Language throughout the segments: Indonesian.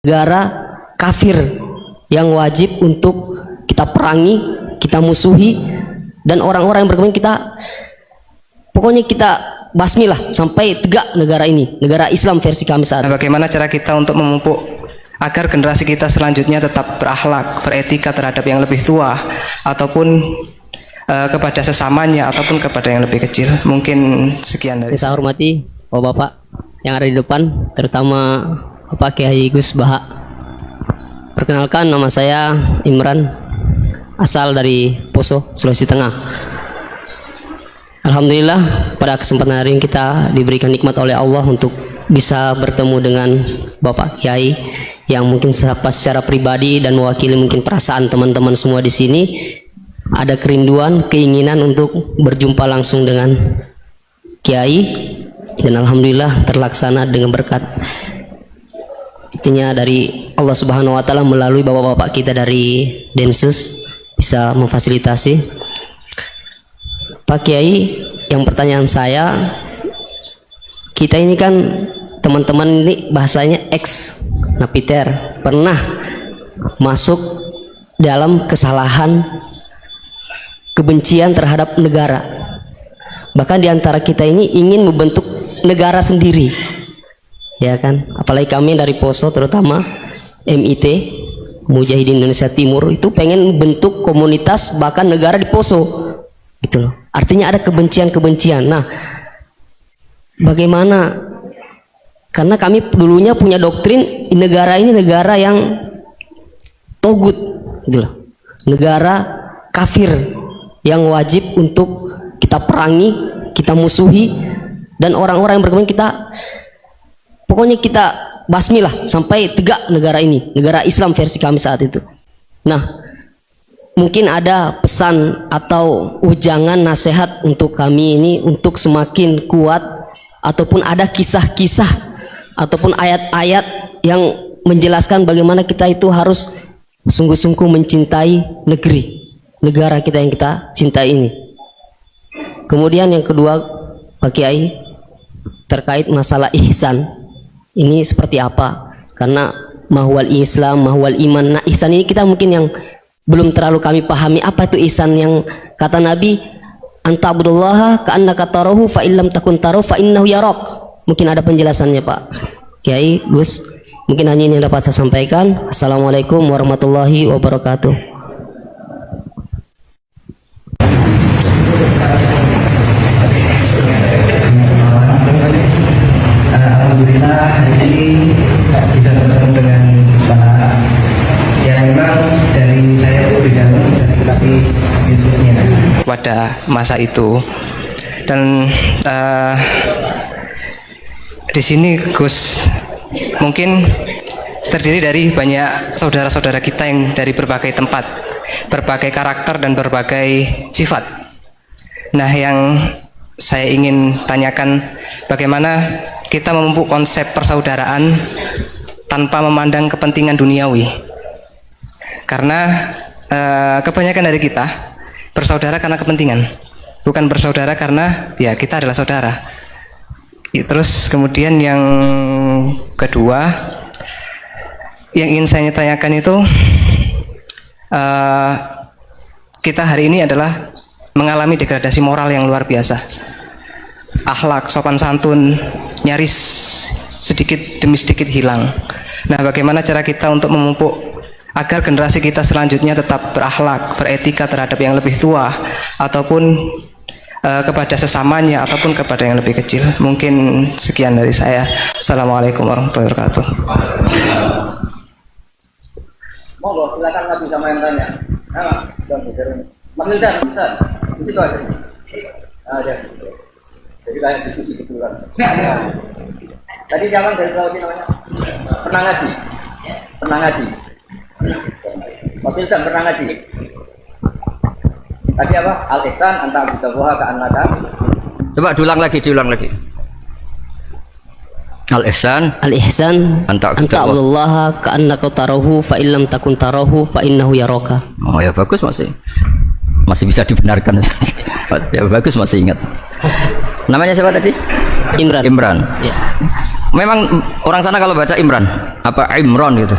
negara kafir yang wajib untuk kita perangi, kita musuhi, dan orang-orang yang berkembang kita pokoknya kita basmi lah sampai tegak negara ini, negara Islam versi kami saat. Bagaimana cara kita untuk memupuk agar generasi kita selanjutnya tetap berakhlak, beretika terhadap yang lebih tua ataupun kepada sesamanya ataupun kepada yang lebih kecil. Mungkin sekian dari saya hormati Bapak-bapak yang ada di depan, terutama Bapak Kiai Gus Baha. Perkenalkan, nama saya Imran, asal dari Poso, Sulawesi Tengah. Alhamdulillah pada kesempatan hari ini kita diberikan nikmat oleh Allah untuk bisa bertemu dengan Bapak Kiai yang mungkin secara pribadi dan mewakili mungkin perasaan teman-teman semua di sini. Ada kerinduan, keinginan untuk berjumpa langsung dengan Kiai, dan alhamdulillah terlaksana dengan berkat dari Allah Subhanahu wa taala melalui bapak-bapak kita dari Densus bisa memfasilitasi. Pak Kiai, yang pertanyaan saya, kita ini kan teman-teman ini bahasanya ex napiter, pernah masuk dalam kesalahan kebencian terhadap negara, bahkan diantara kita ini ingin membentuk negara sendiri, ya kan? Apalagi kami dari Poso, terutama MIT Mujahidin Indonesia Timur itu pengen bentuk komunitas bahkan negara di Poso, gitu loh. Artinya ada kebencian-kebencian. Nah, bagaimana? Karena kami dulunya punya doktrin negara ini negara yang togut, gitu loh. Negara kafir yang wajib untuk kita perangi, kita musuhi, dan orang-orang yang berkembang kita pokoknya kita basmi lah sampai tegak negara ini, negara Islam versi kami saat itu. Nah, mungkin ada pesan atau ujangan nasihat untuk kami ini untuk semakin kuat, ataupun ada kisah-kisah ataupun ayat-ayat yang menjelaskan bagaimana kita itu harus sungguh-sungguh mencintai negeri, negara kita yang kita cintai ini. Kemudian yang kedua, Pak Kiai, terkait masalah ihsan ini seperti apa? Karena mahwal Islam, mahwal iman. Nah, ihsan ini kita mungkin yang belum terlalu kami pahami. Apa itu ihsan yang kata Nabi, anta'budullaha ka'annaka tarahu fa illam takun tarahu fa innahu yarak. Mungkin ada penjelasannya Pak Kiai, Gus. Mungkin hanya ini yang dapat saya sampaikan. Assalamualaikum warahmatullahi wabarakatuh. Alhamdulillah hari ini bisa bertemu dengan Pak yang memang dari saya itu beda tapi YouTube-nya pada masa itu. Dan di sini Gus mungkin terdiri dari banyak saudara-saudara kita yang dari berbagai tempat, berbagai karakter dan berbagai sifat. Nah, yang saya ingin tanyakan, bagaimana kita memupuk konsep persaudaraan tanpa memandang kepentingan duniawi. Karena kebanyakan dari kita bersaudara karena kepentingan, bukan bersaudara karena ya kita adalah saudara. Terus kemudian yang kedua yang ingin saya tanyakan itu, kita hari ini adalah mengalami degradasi moral yang luar biasa. Akhlak, sopan santun nyaris sedikit demi sedikit hilang. Nah, bagaimana cara kita untuk memupuk agar generasi kita selanjutnya tetap berakhlak, beretika terhadap yang lebih tua ataupun kepada sesamanya ataupun kepada yang lebih kecil. Mungkin sekian dari saya. Assalamualaikum warahmatullahi wabarakatuh. Monggo, silakan Nabi sama yang tanya. Mas Wildan, di situ aja. Ada. Jadi kayak diskusi betulan. Tadi zaman dari Sulawesi namanya pernah ngaji. Pernah ngaji. Mas Wildan pernah ngaji. Tadi apa? Al-ihsan anta abdallaha ka'annaka. Coba diulang lagi. Al-ihsan anta abdallaha ka'annaka tarahu fa illam takun tarahu fa innahu yaraka. Oh ya, bagus, masih bisa dibenarkan. Ya bagus, masih ingat. Namanya siapa tadi? Imran. Imran. Ya. Memang orang sana kalau baca Imran. apa Imron gitu?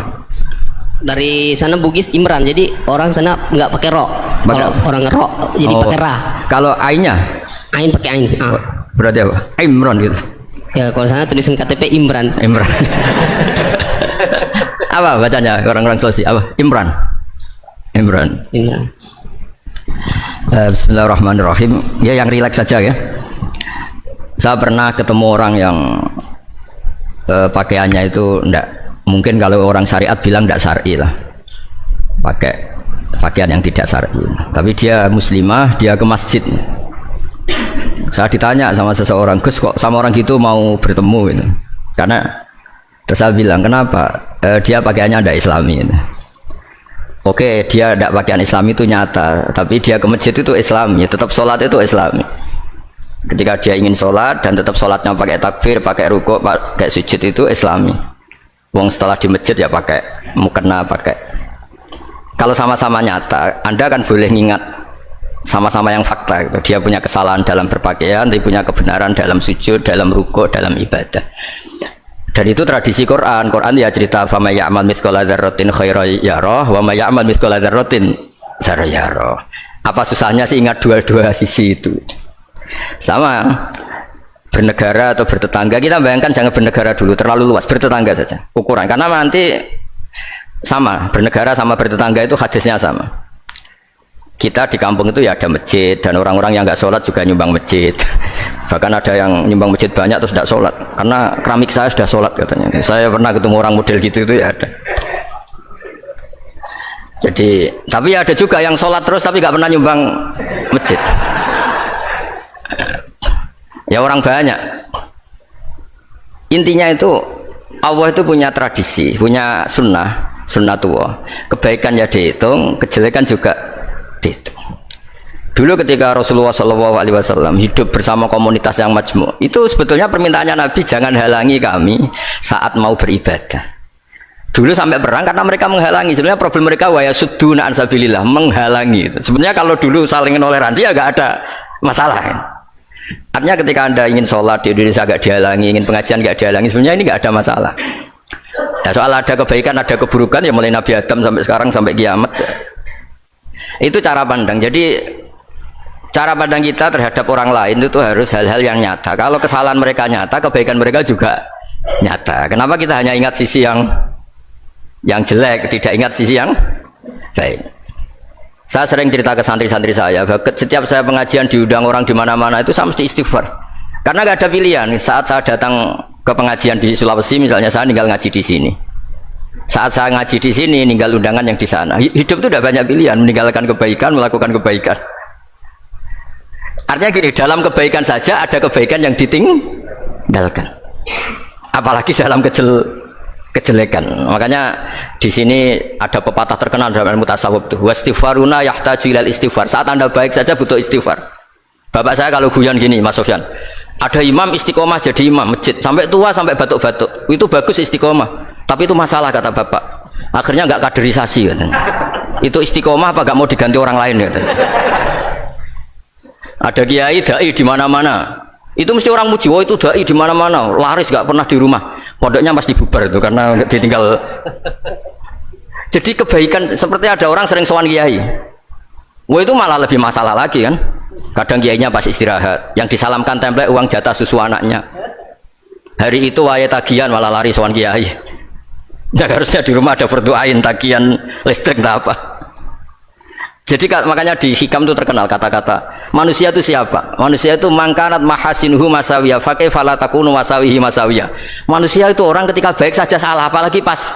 Dari sana Bugis Imran, jadi orang sana nggak pakai ro. Kalau orang ro jadi pakai ra. Kalau ainnya? Ain pakai ain. Berarti apa? Imron gitu. Ya kalau sana tulisan KTP Imran. Imran. Apa bacanya orang-orang Sulawesi? Apa? Imran. Imran. Imran. Bismillahirrahmanirrahim. Ya yang rileks saja ya. Saya pernah ketemu orang yang pakaiannya itu enggak, mungkin kalau orang syariat bilang enggak syar'i lah, pakai pakaian yang tidak syar'i, tapi dia muslimah, dia ke masjid. Saya ditanya sama seseorang, Gus kok sama orang gitu mau bertemu gitu. Karena terus saya bilang kenapa? Dia pakaiannya enggak islami gitu. Oke, dia tidak pakaian islami itu nyata, tapi dia ke masjid itu islami, tetap sholat itu islami. Ketika dia ingin sholat dan tetap sholatnya pakai takbir, pakai rukuk, pakai sujud itu islami. Wong setelah di masjid ya pakai mukena, pakai. Kalau sama-sama nyata, Anda kan boleh ngingat sama-sama yang fakta gitu. Dia punya kesalahan dalam berpakaian, dia punya kebenaran dalam sujud, dalam rukuk, dalam ibadah. Dan itu tradisi Quran. Quran ya cerita fama ya'mal mithqala dzarratin khairan yarah wa may ya'mal mithqala dzarratin syarran yarah. Apa susahnya sih ingat dua-dua sisi itu? Sama bernegara atau bertetangga, kita bayangkan jangan bernegara dulu, terlalu luas, bertetangga saja ukuran, karena nanti sama bernegara sama bertetangga itu hadisnya sama. Kita di kampung itu ya ada masjid dan orang-orang yang nggak sholat juga nyumbang masjid, bahkan ada yang nyumbang masjid banyak terus tidak sholat karena keramik saya sudah sholat katanya. Saya pernah ketemu orang model gitu itu ya ada. Jadi tapi ada juga yang sholat terus tapi nggak pernah nyumbang masjid. Ya orang banyak. Intinya itu Allah itu punya tradisi, punya sunnah tua. Kebaikan ya dihitung, kejelekan juga dihitung. Dulu ketika Rasulullah SAW hidup bersama komunitas yang majmu', itu sebetulnya permintaannya Nabi jangan halangi kami saat mau beribadah. Dulu sampai perang karena mereka menghalangi. Sebenarnya problem mereka wa yasudduna an sabilillah, menghalangi. Sebenarnya kalau dulu saling toleransi ya nggak ada masalah. Kan? Artinya ketika Anda ingin sholat di Indonesia gak dihalangi, ingin pengajian gak dihalangi, sebenarnya ini gak ada masalah. Ya, soal ada kebaikan, ada keburukan, ya mulai Nabi Adam sampai sekarang, sampai kiamat. Itu cara pandang. Jadi cara pandang kita terhadap orang lain itu harus hal-hal yang nyata. Kalau kesalahan mereka nyata, kebaikan mereka juga nyata. Kenapa kita hanya ingat sisi yang jelek, tidak ingat sisi yang baik? Saya sering cerita ke santri-santri saya, setiap saya pengajian diundang orang di mana-mana itu saya mesti istighfar. Karena nggak ada pilihan. Saat saya datang ke pengajian di Sulawesi, misalnya saya tinggal ngaji di sini. Saat saya ngaji di sini, tinggal undangan yang di sana. Hidup itu udah banyak pilihan, meninggalkan kebaikan, melakukan kebaikan. Artinya gini, dalam kebaikan saja ada kebaikan yang ditinggalkan. Apalagi dalam kejelekan. Makanya di sini ada pepatah terkenal dalam ilmu tasawuf tuh, wastighfaruna yahtaju ilal istighfar. Saat Anda baik saja butuh istighfar. Bapak saya kalau guyon gini, Mas Sofyan, ada imam istiqomah jadi imam masjid sampai tua sampai batuk-batuk, itu bagus istiqomah, tapi itu masalah kata bapak, akhirnya nggak kaderisasi katanya. Itu istiqomah apa nggak mau diganti orang lain katanya. Ada kiai dai di mana-mana, itu mesti orang muji, oh itu dai di mana-mana, laris nggak pernah di rumah. Pondoknya pasti bubar itu karena ditinggal. Jadi kebaikan seperti ada orang sering sowan kiai. Wah itu malah lebih masalah lagi kan. Kadang kiainya pas istirahat, yang disalamkan template uang jatah susu anaknya. Hari itu waya tagihan malah lari sowan kiai. Jadi harusnya di rumah ada berdoain tagihan listrik entah apa. Jadi makanya di hikam itu terkenal kata-kata manusia itu siapa? Manusia itu mangkanat mahasinuhu masawiyah fakih falatakunu masawihi masawiyah. Manusia itu orang ketika baik saja salah, apalagi pas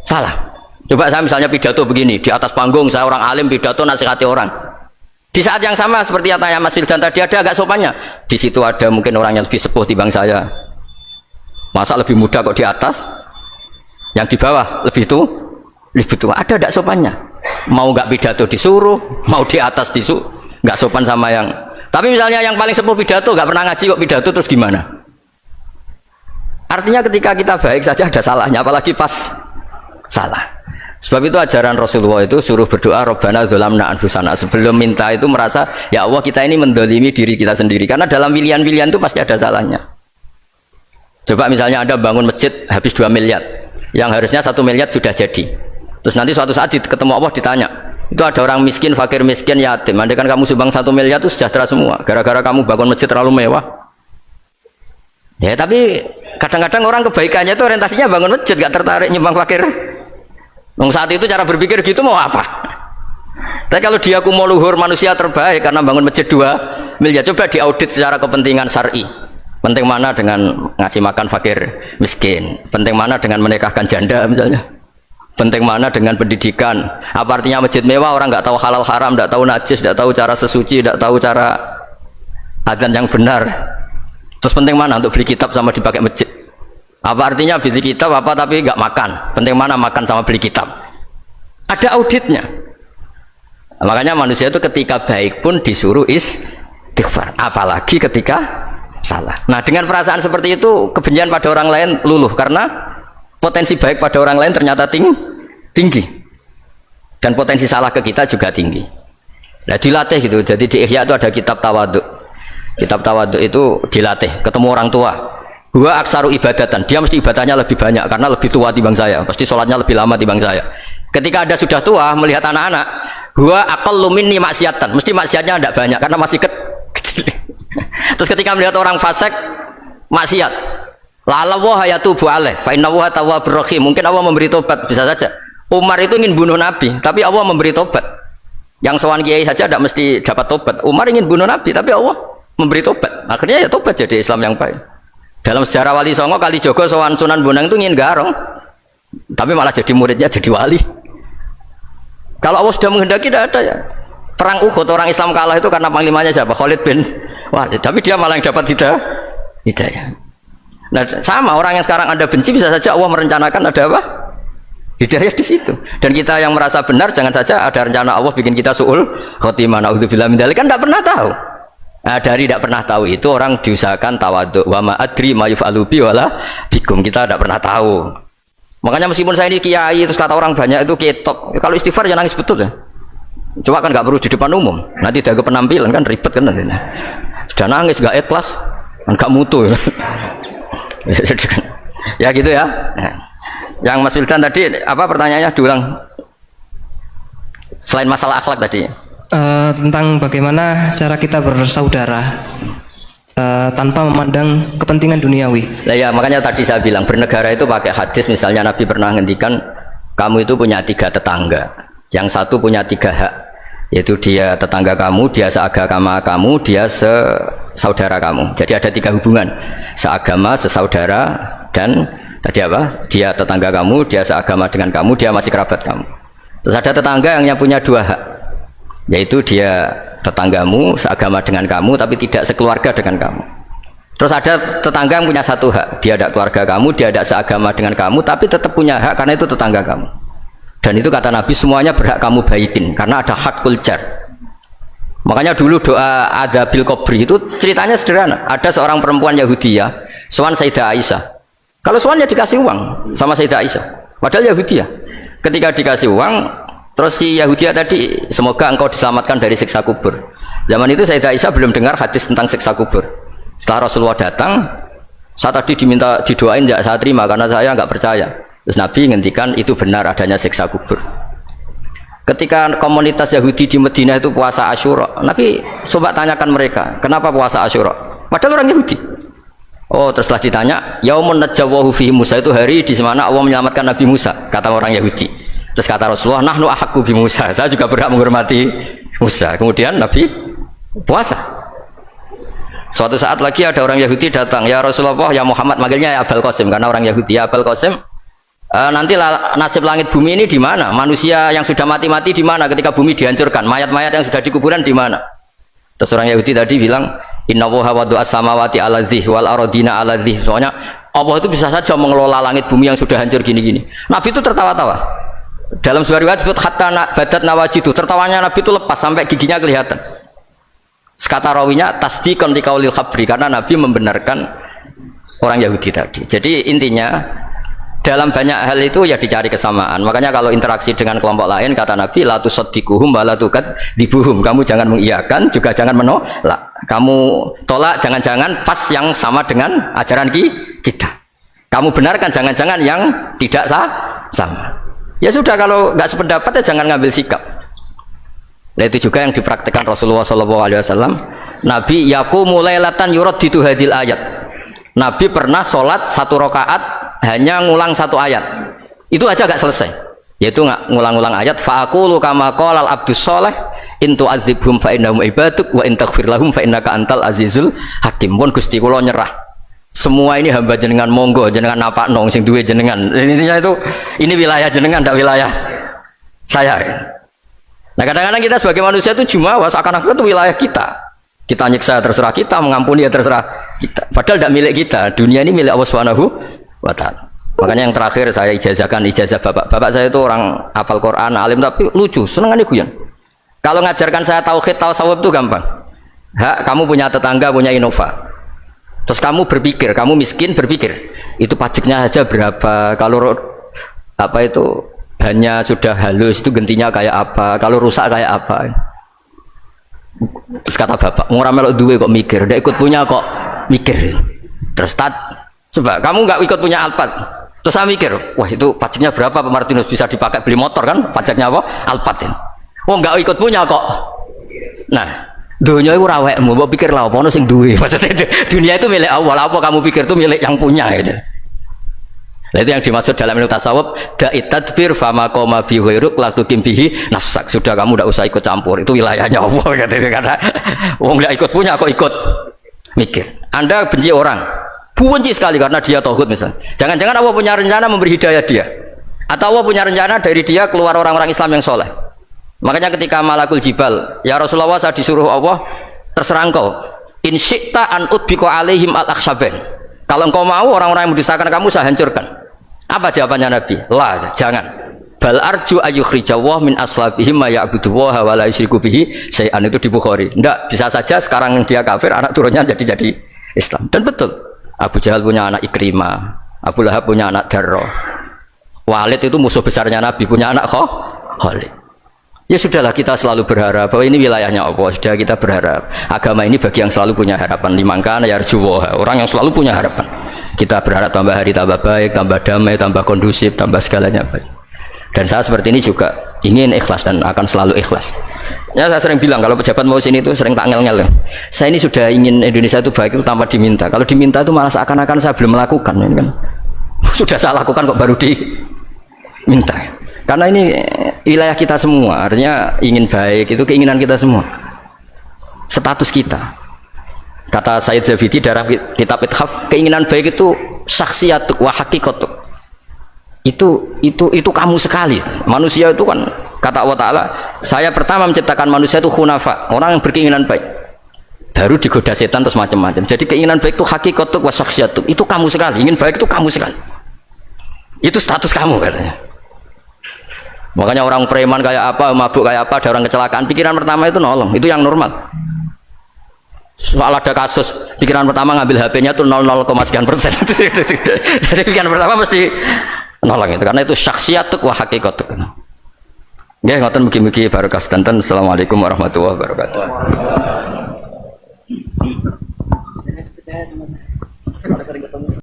salah. Coba saya misalnya pidato begini, di atas panggung saya orang alim pidato nasihati orang. Di saat yang sama seperti yang tanya Mas Wildan tadi, ada agak sopannya. Di situ ada mungkin orang yang lebih sepuh timbang saya. Masa lebih muda kok di atas? Yang di bawah lebih tua. Ada agak sopannya. Mau nggak pidato disuruh, mau di atas disuruh, nggak sopan sama yang. Tapi misalnya yang paling sepuh pidato nggak pernah ngaji kok pidato, terus gimana? Artinya ketika kita baik saja ada salahnya, apalagi pas salah. Sebab itu ajaran Rasulullah itu suruh berdoa Rabbana dzolamna anfusana. Sebelum minta itu merasa ya Allah kita ini mendolimi diri kita sendiri, karena dalam pilihan-pilihan itu pasti ada salahnya. Coba misalnya Anda bangun masjid habis 2 miliar, yang harusnya 1 miliar sudah jadi. Terus nanti suatu saat ketemu Allah ditanya, itu ada orang miskin, fakir miskin, yatim. Andai kan kamu sumbang 1 miliar itu sejahtera semua. Gara-gara kamu bangun masjid terlalu mewah. Ya tapi kadang-kadang orang kebaikannya itu orientasinya bangun masjid, gak tertarik nyumbang fakir. Saat itu cara berpikir gitu mau apa? Tapi kalau dia mau luhur manusia terbaik karena bangun masjid 2 miliar, coba diaudit secara kepentingan syar'i. Penting mana dengan ngasih makan fakir miskin? Penting mana dengan menikahkan janda misalnya? Penting mana dengan pendidikan? Apa artinya masjid mewah orang nggak tahu halal haram, nggak tahu najis, nggak tahu cara sesuci, nggak tahu cara adzan yang benar. Terus penting mana untuk beli kitab sama dipakai masjid? Apa artinya beli kitab apa tapi nggak makan? Penting mana makan sama beli kitab? Ada auditnya. Makanya manusia itu ketika baik pun disuruh istighfar, apalagi ketika salah. Nah dengan perasaan seperti itu kebencian pada orang lain luluh karena potensi baik pada orang lain ternyata tinggi dan potensi salah ke kita juga tinggi. Nah dilatih gitu. Jadi di Ihya itu ada kitab tawaduk. Kitab tawaduk itu dilatih ketemu orang tua. Gua aksaru ibadatan, dia mesti ibadahnya lebih banyak karena lebih tua timbang saya, pasti sholatnya lebih lama timbang saya. Ketika Anda sudah tua melihat anak-anak, gua aqallu minni maksiatan, mesti maksiatnya tidak banyak karena masih kecil. Terus ketika melihat orang fasik maksiat, la wa yatubu alaih fa inna wa tawwabur rahim, mungkin Allah memberi tobat, bisa saja. Umar itu ingin bunuh Nabi, tapi Allah memberi tobat. Yang sowan kiai saja tidak mesti dapat tobat. Umar ingin bunuh Nabi, tapi Allah memberi tobat. Akhirnya ya tobat jadi Islam yang baik. Dalam sejarah Wali Songo Kalijogo sowan Sunan Bonang itu ingin garong, tapi malah jadi muridnya jadi wali. Kalau Allah sudah menghendaki tidak ada ya. Perang Uhud orang Islam kalah itu karena panglimanya siapa? Khalid bin Walid. Tapi dia malah yang dapat hidayah. Nah, sama orang yang sekarang Anda benci bisa saja Allah merencanakan ada apa? Hidayah di situ. Dan kita yang merasa benar jangan saja ada rencana Allah bikin kita suul khotimah. Naudzubillah min dzalik, kan tidak pernah tahu. Nah, dari tidak pernah tahu itu orang diusahakan tawadhu. Wa ma adri ma yuf'alu bi wala bikum, kita tidak pernah tahu. Makanya meskipun saya ini kiai terus kata orang banyak itu ketok. Kalau istighfar ya nangis betul ya. Coba kan nggak perlu di depan umum. Nanti ada penampilan kan ribet kan nanti. Sudah nangis nggak ikhlas, nggak mutu. Ya gitu ya. Yang Mas Wildan tadi apa pertanyaannya diulang? Selain masalah akhlak tadi. Tentang bagaimana cara kita bersaudara tanpa memandang kepentingan duniawi. Nah ya makanya tadi saya bilang bernegara itu pakai hadis, misalnya Nabi pernah ngendikan kamu itu punya 3 tetangga, yang satu punya 3 hak, yaitu dia tetangga kamu, dia seagama kamu, dia sesaudara kamu. Jadi ada 3 hubungan, seagama, sesaudara, dan tadi apa? Dia tetangga kamu, dia seagama dengan kamu, dia masih kerabat kamu. Terus ada tetangga yang punya 2 hak, yaitu dia tetanggamu seagama dengan kamu tapi tidak sekeluarga dengan kamu. Terus ada tetangga yang punya 1 hak, dia ada keluarga kamu, dia ada seagama dengan kamu tapi tetap punya hak karena itu tetangga kamu. Dan itu kata Nabi semuanya berhak kamu baikin karena ada hakul jar. Makanya dulu doa ada bil kubri itu ceritanya sederhana. Ada seorang perempuan Yahudi ya, sowan Sayyidah Aisyah. Kalau sowannya dikasih uang sama Sayyidah Aisyah, padahal Yahudi ya. Ketika dikasih uang, terus si Yahudi tadi, semoga engkau diselamatkan dari siksa kubur. Zaman itu Sayyidah Aisyah belum dengar hadis tentang siksa kubur. Setelah Rasulullah datang, saya tadi diminta didoain, tidak saya terima karena saya nggak percaya. Terus Nabi ngendikan itu benar adanya siksa kubur. Ketika komunitas Yahudi di Madinah itu puasa Asyura, Nabi coba tanyakan mereka, kenapa puasa Asyura? Padahal orang Yahudi. Oh, terus setelah ditanya, Yaumun najjawahu fihi Musa, itu hari di mana Allah menyelamatkan Nabi Musa, kata orang Yahudi. Terus kata Rasulullah, nahnu ahaqqu bi Musa, saya juga berhak menghormati Musa. Kemudian Nabi puasa. Suatu saat lagi ada orang Yahudi datang, ya Rasulullah, ya Muhammad, manggilnya ya Abul Qasim karena orang Yahudi. Ya Abul Qasim, nanti nasib langit bumi ini di mana? Manusia yang sudah mati-mati di mana ketika bumi dihancurkan? Mayat-mayat yang sudah di kuburan di mana? Terus orang Yahudi tadi bilang, Inna Allaha wadu'as samawati ala dzih wal aradina ala dzih. Soalnya Allah itu bisa saja mengelola langit bumi yang sudah hancur gini-gini. Nabi itu tertawa-tawa. Dalam sebuah riwayat disebut hatta badat nawajidu, tertawanya Nabi itu lepas sampai giginya kelihatan. Kata rawinya tasdiqan liqaulil khabri, karena Nabi membenarkan orang Yahudi tadi. Jadi intinya dalam banyak hal itu ya dicari kesamaan. Makanya kalau interaksi dengan kelompok lain kata Nabi la tusaddiquhum wa la tukadzibuhum. Kamu jangan mengiyakan juga jangan menolak. Kamu tolak jangan-jangan pas yang sama dengan ajaran kita. Kamu benarkan jangan-jangan yang tidak sama. Ya sudah, kalau nggak sependapat ya jangan ngambil sikap. Nah, itu juga yang dipraktikkan Rasulullah SAW. Nabi yaqumu lailatan yuraddidu hadil ayat. Nabi pernah sholat 1 rakaat hanya ngulang 1 ayat. Itu aja gak selesai. Yaitu nggak ngulang-ngulang ayat. Fa'aqulu kama qalal abdus sholeh in tu'adzibhum fa innahum ibaduk wa in taghfir lahum fa innaka antal azizul hakim. Pun Gusti kula nyerah. Semua ini hamba jenengan, monggo jenengan napakno sing duwe jenengan. Intinya itu ini wilayah jenengan, ndak wilayah saya. Nah, kadang-kadang kita sebagai manusia itu jumawa seakan-akan itu wilayah kita. Kita nyiksa terserah kita, mengampuni ya terserah kita. Padahal tidak milik kita. Dunia ini milik Allah Subhanahu wa taala. Makanya yang terakhir saya ijazah bapak. Bapak saya itu orang hafal Quran, alim tapi lucu, senengannya guyon. Kalau ngajarkan saya tauhid, tasawuf itu gampang. Hak, kamu punya tetangga, punya Innova. Terus kamu berpikir, kamu miskin berpikir, itu pajaknya aja berapa? Kalau apa itu bannya sudah halus, itu gentinya kayak apa? Kalau rusak kayak apa? Terus kata bapak, ngora melok duwe kok mikir, ndak ikut punya kok mikir. Terus coba kamu nggak ikut punya Alphard, terus saya mikir, wah itu pajaknya berapa Pak Martinus, bisa dipakai beli motor kan? Pajaknya apa? Alphard. Oh nggak ikut punya kok. Nah, dunia itu rawekmu, mbok pikir lah apa ono sing duwe. Maksudnya dunia itu milik Allah, apa kamu pikir itu milik yang punya gitu. Nah, itu yang dimaksud dalam ilmu tasawuf, da'it tadbir fama qoma bi ghairuk la tuqim bihi nafsak. Sudah kamu tidak usah ikut campur, itu wilayahnya Allah gitu. Karena wong enggak ikut punya kok ikut mikir. Anda benci orang, benci sekali karena dia tauhid misalnya. Jangan-jangan Allah punya rencana memberi hidayah dia. Atau Allah punya rencana dari dia keluar orang-orang Islam yang soleh. Makanya ketika malakul jibal, ya Rasulullah saya disuruh Allah, terserah engkau. In syi'ta an utbiqa alaihim al-akhshaban. Kalau engkau mau orang-orang yang mendustakan kamu saya hancurkan. Apa jawabannya Nabi? La, jangan. Bal arju ayyukhrijawah min aslabihim ma ya'budullaha wa la yusyriku bihi syai'an. Itu di Bukhari. Enggak, bisa saja sekarang dia kafir, anak turunnya jadi Islam. Dan betul. Abu Jahal punya anak Ikrimah, Abu Lahab punya anak Darrah. Walid itu musuh besarnya Nabi, punya anak Khalid. Ya sudahlah, kita selalu berharap bahwa ini wilayahnya Allah. Sudah, kita berharap agama ini bagi yang selalu punya harapan. Limangkana yarjuwa, orang yang selalu punya harapan. Kita berharap tambah hari tambah baik, tambah damai, tambah kondusif, tambah segalanya baik. Dan saya seperti ini juga ingin ikhlas dan akan selalu ikhlas. Ya, saya sering bilang kalau pejabat mau sini itu sering tak ngel-ngel. Saya ini sudah ingin Indonesia itu baik itu tanpa diminta. Kalau diminta itu malah seakan-akan saya belum melakukan, ini kan. Sudah saya lakukan kok baru diminta. Karena ini wilayah kita semua, artinya ingin baik itu keinginan kita semua. Status kita. Kata Said Zabidi dalam kitab Ithaf, keinginan baik itu syakhsiyatuk wa hakikatuk. Itu kamu sekali. Manusia itu kan kata Allah Ta'ala, saya pertama menciptakan manusia itu khunafa, orang yang berkeinginan baik. Baru digoda setan terus macam-macam. Jadi keinginan baik itu hakikatuk wa syakhsiyatuk. Itu kamu sekali. Ingin baik itu kamu sekali. Itu status kamu katanya. Makanya orang preman kayak apa, mabuk kayak apa, ada orang kecelakaan, pikiran pertama itu nolong, itu yang normal. Soal ada kasus, pikiran pertama ngambil HP-nya itu 0,sekian%. Jadi pikiran pertama mesti nolong itu, karena itu syakhsiyatuk wa hakikatuk. Ya, ngoten mugi-mugi barokah sedanten. Assalamualaikum warahmatullahi wabarakatuh.